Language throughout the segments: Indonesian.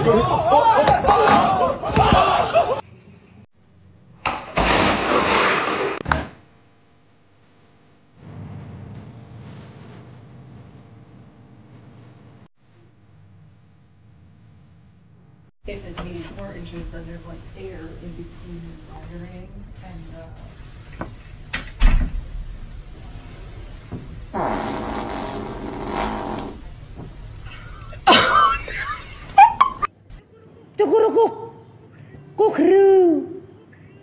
If it needs more inches, then there's like air in between the wiring and Cukurukuk, kukru,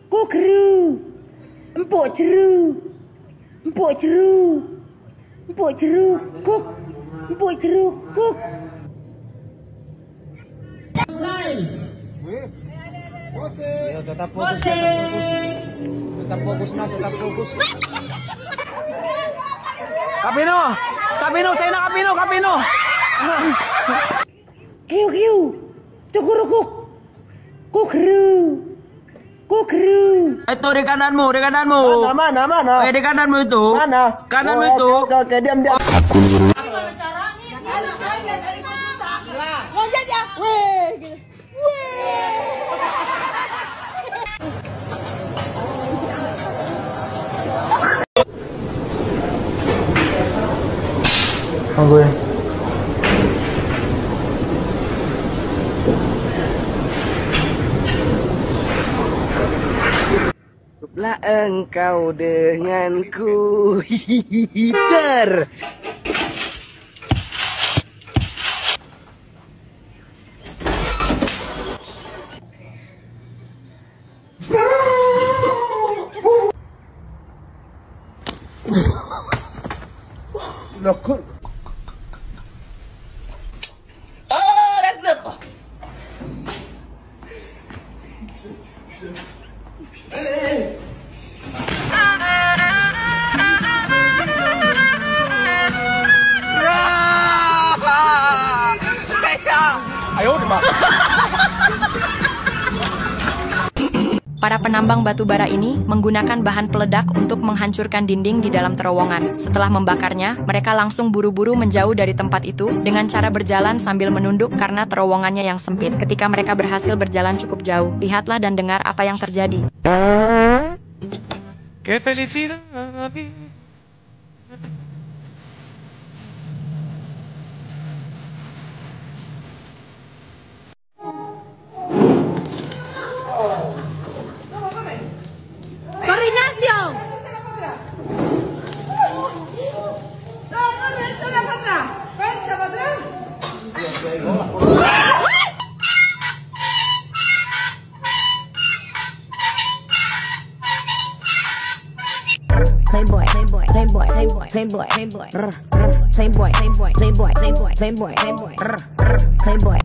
kukru, empuk ceru, empuk ceru, empuk ceru, kuk, empuk ceru, kuk. Yo, tetap fokus, tetap fokus, tetap fokus. Kapino, Kapino, saya nak Kapino, Kapino. Kiu kiu, cukurukuk, kukru, kukru. Itu di kananmu, di kananmu. Mana? Di kananmu itu. Mana? Kananmu itu. Oke, diam. Loncat ya. Weh. Gue. Cukuplah engkau denganku. Hihihi. Loh, Para penambang batu bara ini menggunakan bahan peledak untuk menghancurkan dinding di dalam terowongan. Setelah membakarnya, mereka langsung buru-buru menjauh dari tempat itu dengan cara berjalan sambil menunduk karena terowongannya yang sempit. Ketika mereka berhasil berjalan cukup jauh, lihatlah dan dengar apa yang terjadi. ¡Qué felicidad! Playboy, playboy, playboy, playboy, playboy, playboy, playboy, playboy, playboy, playboy, playboy, playboy, playboy.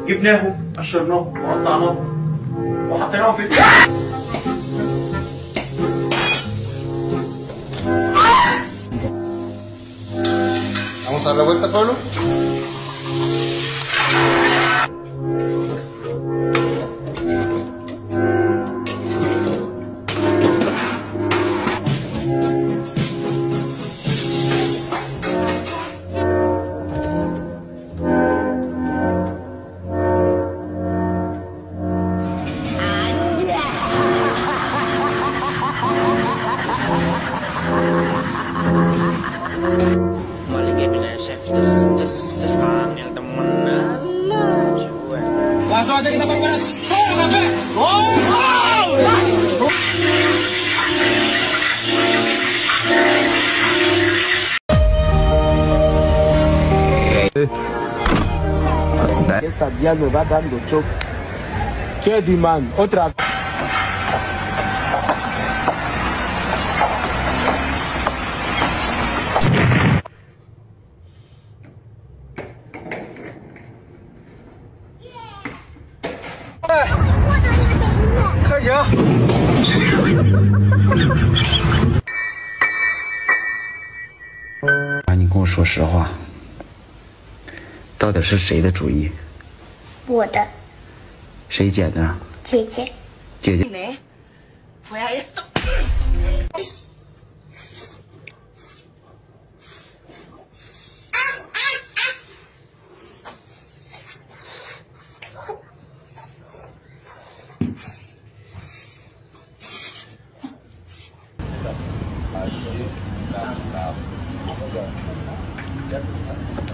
جبناه قشرناه وقطعناه وحطيناه في Vamos a dar la vuelta, Pablo. Langsung aja kita berbalas. Esta día me va dando choque. ¿Qué man? Otra.你跟我说实话，到底是谁的主意？我的谁捡的？姐姐。姐姐。Gracias.